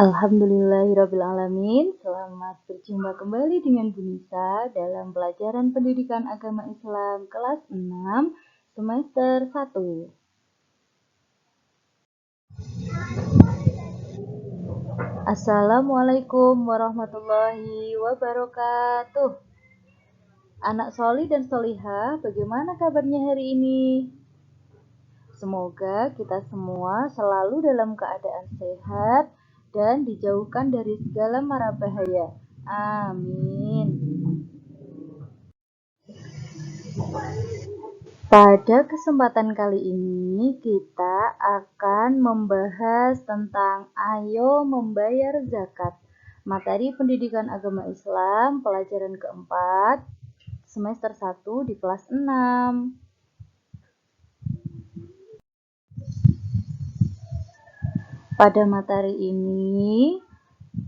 Alhamdulillahirrabbilalamin. Selamat berjumpa kembali dengan Bu Nisa dalam pelajaran pendidikan agama Islam kelas 6 semester 1. Assalamualaikum warahmatullahi wabarakatuh. Anak Soli dan Solihah, bagaimana kabarnya hari ini? Semoga kita semua selalu dalam keadaan sehat dan dijauhkan dari segala mara bahaya. Amin. Pada kesempatan kali ini kita akan membahas tentang Ayo Membayar Zakat. Materi pendidikan agama Islam pelajaran keempat semester 1 di kelas 6. Pada materi ini,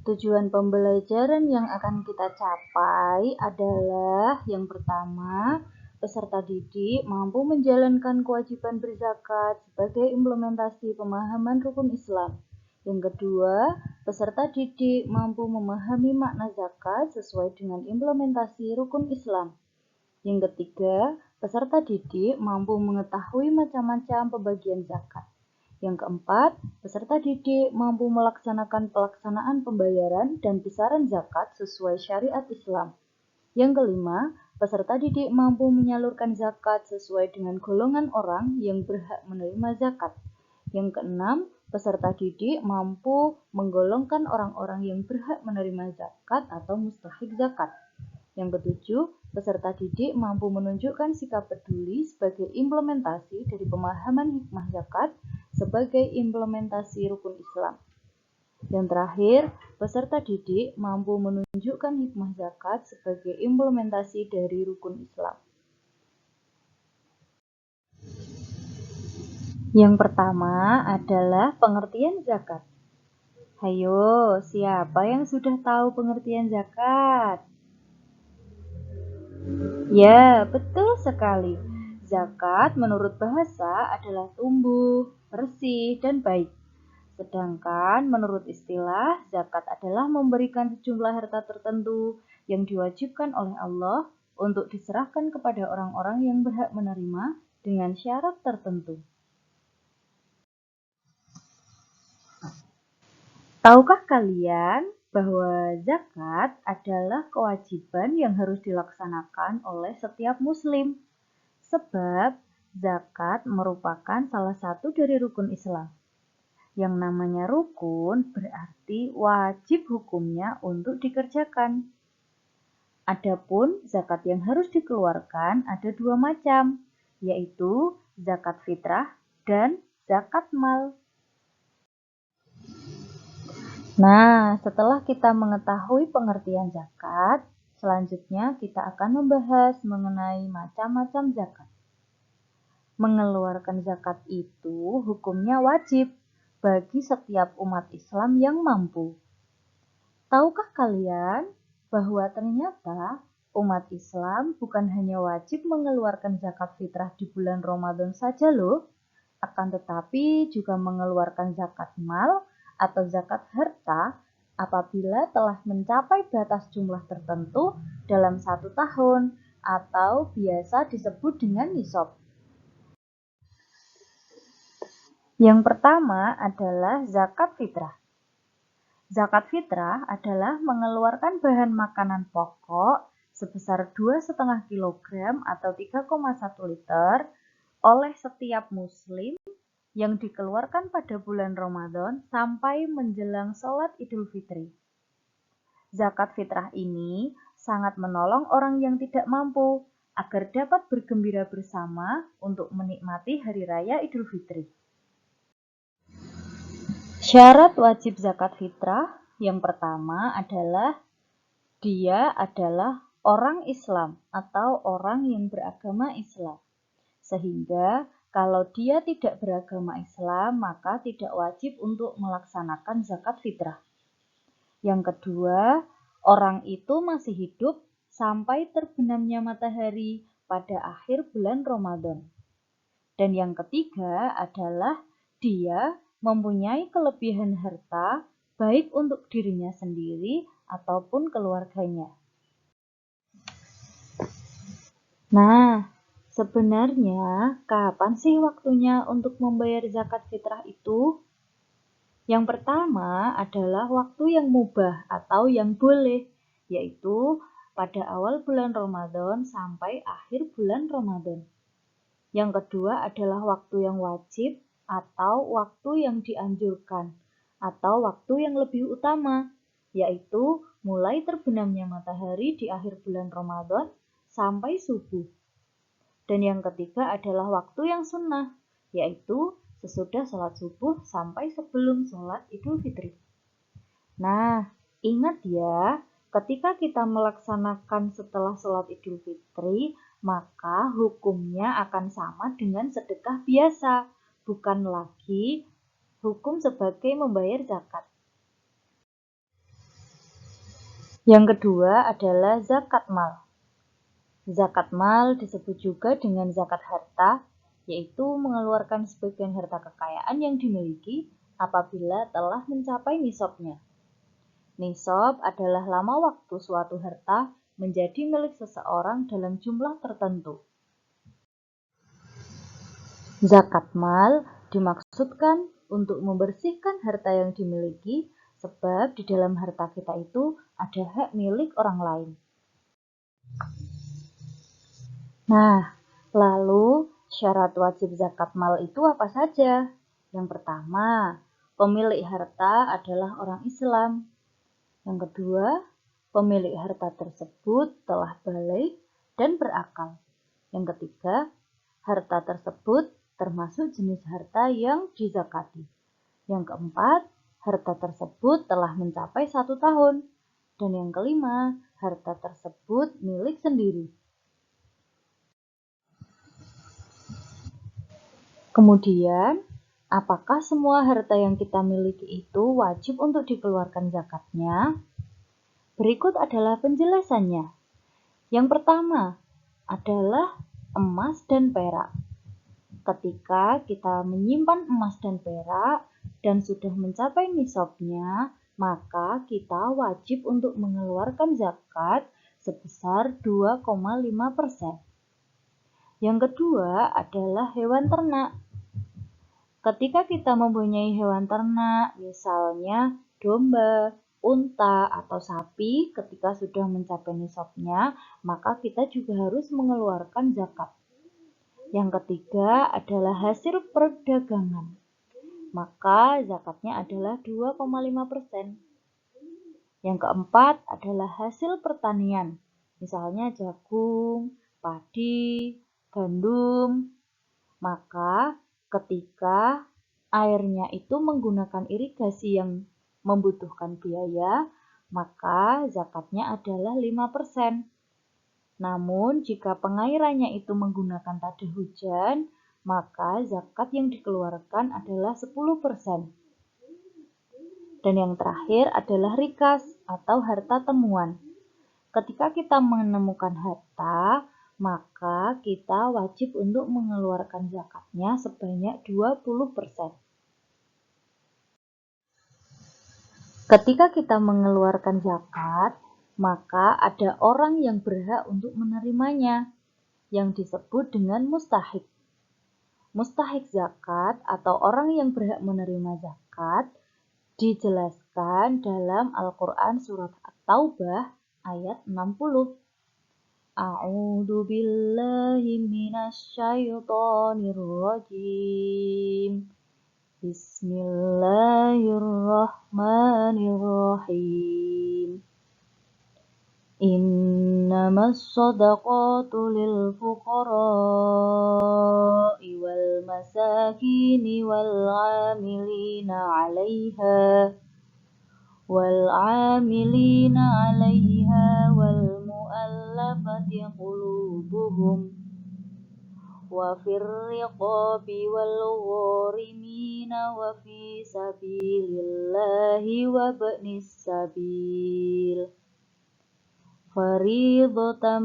tujuan pembelajaran yang akan kita capai adalah yang pertama, peserta didik mampu menjalankan kewajiban berzakat sebagai implementasi pemahaman rukun Islam. Yang kedua, peserta didik mampu memahami makna zakat sesuai dengan implementasi rukun Islam. Yang ketiga, peserta didik mampu mengetahui macam-macam pembagian zakat. Yang keempat, peserta didik mampu melaksanakan pelaksanaan pembayaran dan besaran zakat sesuai syariat Islam. Yang kelima, peserta didik mampu menyalurkan zakat sesuai dengan golongan orang yang berhak menerima zakat. Yang keenam, peserta didik mampu menggolongkan orang-orang yang berhak menerima zakat atau mustahik zakat. Yang ketujuh, peserta didik mampu menunjukkan sikap peduli sebagai implementasi dari pemahaman hikmah zakat sebagai implementasi rukun Islam. Yang terakhir, peserta didik mampu menunjukkan hikmah zakat sebagai implementasi dari rukun Islam. Yang pertama adalah pengertian zakat. Hayo, siapa yang sudah tahu pengertian zakat? Ya, betul sekali. Zakat menurut bahasa adalah tumbuh, bersih, dan baik. Sedangkan menurut istilah, zakat adalah memberikan sejumlah harta tertentu yang diwajibkan oleh Allah untuk diserahkan kepada orang-orang yang berhak menerima dengan syarat tertentu. Tahukah kalian bahwa zakat adalah kewajiban yang harus dilaksanakan oleh setiap muslim? Sebab zakat merupakan salah satu dari rukun Islam. Yang namanya rukun berarti wajib hukumnya untuk dikerjakan. Adapun zakat yang harus dikeluarkan ada dua macam, yaitu zakat fitrah dan zakat mal. Nah, setelah kita mengetahui pengertian zakat, selanjutnya kita akan membahas mengenai macam-macam zakat. Mengeluarkan zakat itu hukumnya wajib bagi setiap umat Islam yang mampu. Tahukah kalian bahwa ternyata umat Islam bukan hanya wajib mengeluarkan zakat fitrah di bulan Ramadan saja loh, akan tetapi juga mengeluarkan zakat mal atau zakat harta apabila telah mencapai batas jumlah tertentu dalam 1 tahun atau biasa disebut dengan nisab. Yang pertama adalah zakat fitrah. Zakat fitrah adalah mengeluarkan bahan makanan pokok sebesar 2,5 kg atau 3,1 liter oleh setiap muslim yang dikeluarkan pada bulan Ramadan sampai menjelang sholat Idul Fitri. Zakat fitrah ini sangat menolong orang yang tidak mampu agar dapat bergembira bersama untuk menikmati Hari Raya Idul Fitri. Syarat wajib zakat fitrah yang pertama adalah dia adalah orang Islam atau orang yang beragama Islam. Sehingga kalau dia tidak beragama Islam, maka tidak wajib untuk melaksanakan zakat fitrah. Yang kedua, orang itu masih hidup sampai terbenamnya matahari pada akhir bulan Ramadan. Dan yang ketiga adalah dia mempunyai kelebihan harta baik untuk dirinya sendiri ataupun keluarganya. Nah, sebenarnya kapan sih waktunya untuk membayar zakat fitrah itu? Yang pertama adalah waktu yang mubah atau yang boleh, yaitu pada awal bulan Ramadan sampai akhir bulan Ramadan. Yang kedua adalah waktu yang wajib atau waktu yang dianjurkan, atau waktu yang lebih utama, yaitu mulai terbenamnya matahari di akhir bulan Ramadan sampai subuh. Dan yang ketiga adalah waktu yang sunnah, yaitu sesudah sholat subuh sampai sebelum sholat Idul Fitri. Nah, ingat ya, ketika kita melaksanakan setelah sholat Idul Fitri, maka hukumnya akan sama dengan sedekah biasa, bukan lagi hukum sebagai membayar zakat. Yang kedua adalah zakat mal. Zakat mal disebut juga dengan zakat harta, yaitu mengeluarkan sebagian harta kekayaan yang dimiliki apabila telah mencapai nisabnya. Nisab adalah lama waktu suatu harta menjadi milik seseorang dalam jumlah tertentu. Zakat mal dimaksudkan untuk membersihkan harta yang dimiliki, sebab di dalam harta kita itu ada hak milik orang lain. Nah, lalu syarat wajib zakat mal itu apa saja? Yang pertama, pemilik harta adalah orang Islam. Yang kedua, pemilik harta tersebut telah balik dan berakal. Yang ketiga, harta tersebut termasuk jenis harta yang dizakati. Yang keempat, harta tersebut telah mencapai 1 tahun. Dan yang kelima, harta tersebut milik sendiri. Kemudian, apakah semua harta yang kita miliki itu wajib untuk dikeluarkan zakatnya? Berikut adalah penjelasannya. Yang pertama adalah emas dan perak. Ketika kita menyimpan emas dan perak dan sudah mencapai nisabnya, maka kita wajib untuk mengeluarkan zakat sebesar 2,5%. Yang kedua adalah hewan ternak. Ketika kita mempunyai hewan ternak, misalnya domba, unta, atau sapi, ketika sudah mencapai nisabnya, maka kita juga harus mengeluarkan zakat. Yang ketiga adalah hasil perdagangan, maka zakatnya adalah 2,5%. Yang keempat adalah hasil pertanian, misalnya jagung, padi, gandum, maka ketika airnya itu menggunakan irigasi yang membutuhkan biaya, maka zakatnya adalah 5%. Namun, jika pengairannya itu menggunakan tada hujan, maka zakat yang dikeluarkan adalah 10%. Dan yang terakhir adalah rikas atau harta temuan. Ketika kita menemukan harta, maka kita wajib untuk mengeluarkan zakatnya sebanyak 20%. Ketika kita mengeluarkan zakat, maka ada orang yang berhak untuk menerimanya, yang disebut dengan mustahik. Mustahik zakat atau orang yang berhak menerima zakat dijelaskan dalam Al-Quran surat At-Taubah ayat 60. A'udzu billahi minasyaitonir rajim. Bismillahirrahmanirrahim. Innamas shadaqatu lil fuqara'i wal masakini wal 'amilina 'alaiha wal mu'allafati qulubuhum wa fir riqabi wal gharimina wa fi sabilillahi wa ibnis sabil fariidatan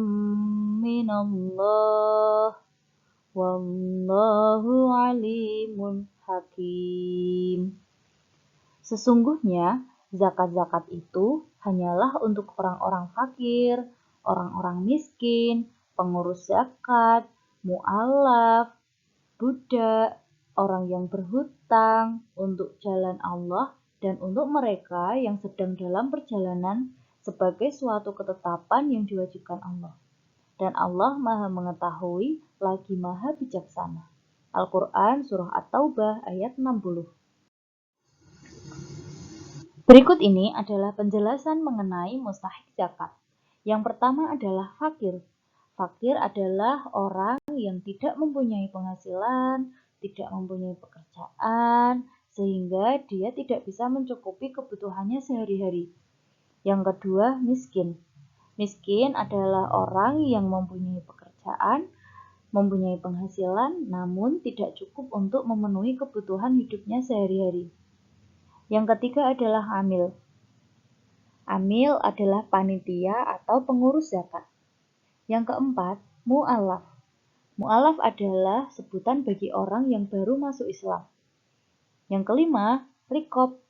minallah wallahu alimun hakim. Sesungguhnya Zakat-zakat itu hanyalah untuk orang-orang fakir, orang-orang miskin, pengurus zakat, mu'alaf, budak, orang yang berhutang, untuk jalan Allah, dan untuk mereka yang sedang dalam perjalanan sebagai suatu ketetapan yang diwajibkan Allah. Dan Allah Maha Mengetahui lagi Maha Bijaksana. Al-Quran Surah At-Taubah ayat 60. Berikut ini adalah penjelasan mengenai mustahik zakat. Yang pertama adalah fakir. Fakir adalah orang yang tidak mempunyai penghasilan, tidak mempunyai pekerjaan, sehingga dia tidak bisa mencukupi kebutuhannya sehari-hari. Yang kedua, miskin. Miskin adalah orang yang mempunyai pekerjaan, mempunyai penghasilan, namun tidak cukup untuk memenuhi kebutuhan hidupnya sehari-hari. Yang ketiga adalah amil. Amil adalah panitia atau pengurus zakat. Yang keempat, mu'alaf. Mu'alaf adalah sebutan bagi orang yang baru masuk Islam. Yang kelima, rikob.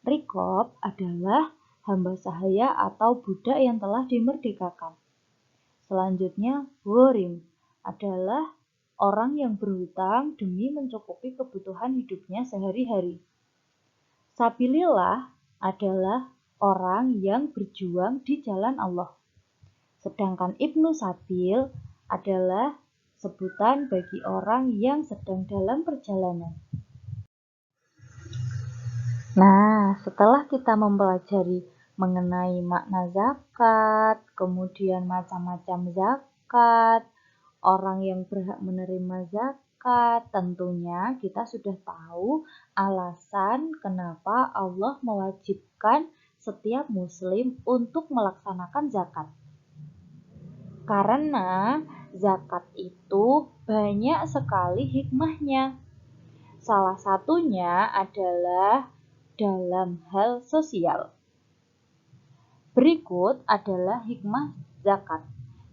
Rikob adalah hamba sahaya atau budak yang telah dimerdekakan. Selanjutnya, ghorim adalah orang yang berhutang demi mencukupi kebutuhan hidupnya sehari-hari. Sabilillah adalah orang yang berjuang di jalan Allah. Sedangkan Ibnu Sabil adalah sebutan bagi orang yang sedang dalam perjalanan. Nah, setelah kita mempelajari mengenai makna zakat, kemudian macam-macam zakat, orang yang berhak menerima zakat, tentunya kita sudah tahu alasan kenapa Allah mewajibkan setiap muslim untuk melaksanakan zakat. Karena zakat itu banyak sekali hikmahnya. Salah satunya adalah dalam hal sosial. Berikut adalah hikmah zakat.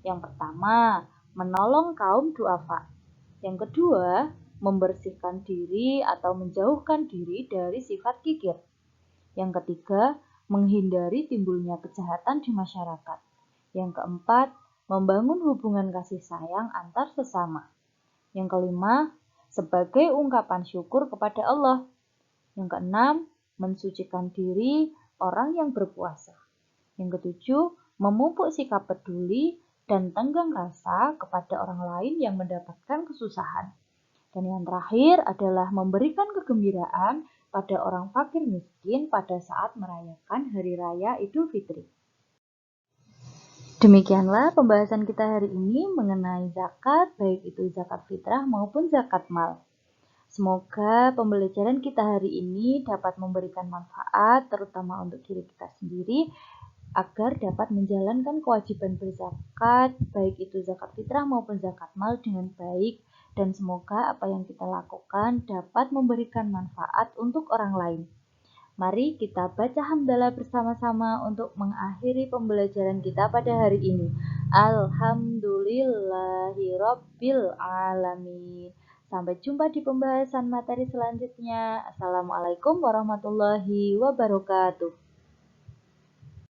Yang pertama, menolong kaum duafa. Yang kedua, membersihkan diri atau menjauhkan diri dari sifat kikir. Yang ketiga, menghindari timbulnya kejahatan di masyarakat. Yang keempat, membangun hubungan kasih sayang antar sesama. Yang kelima, sebagai ungkapan syukur kepada Allah. Yang keenam, mensucikan diri orang yang berpuasa. Yang ketujuh, memupuk sikap peduli dan tenggang rasa kepada orang lain yang mendapatkan kesusahan. Dan yang terakhir adalah memberikan kegembiraan pada orang fakir miskin pada saat merayakan Hari Raya Idul Fitri. Demikianlah pembahasan kita hari ini mengenai zakat, baik itu zakat fitrah maupun zakat mal. Semoga pembelajaran kita hari ini dapat memberikan manfaat, terutama untuk diri kita sendiri, agar dapat menjalankan kewajiban berzakat, baik itu zakat fitrah maupun zakat mal dengan baik, dan semoga apa yang kita lakukan dapat memberikan manfaat untuk orang lain. Mari kita baca hamdalah bersama-sama untuk mengakhiri pembelajaran kita pada hari ini. Alhamdulillahirabbil alamin. Sampai jumpa di pembahasan materi selanjutnya. Assalamualaikum warahmatullahi wabarakatuh.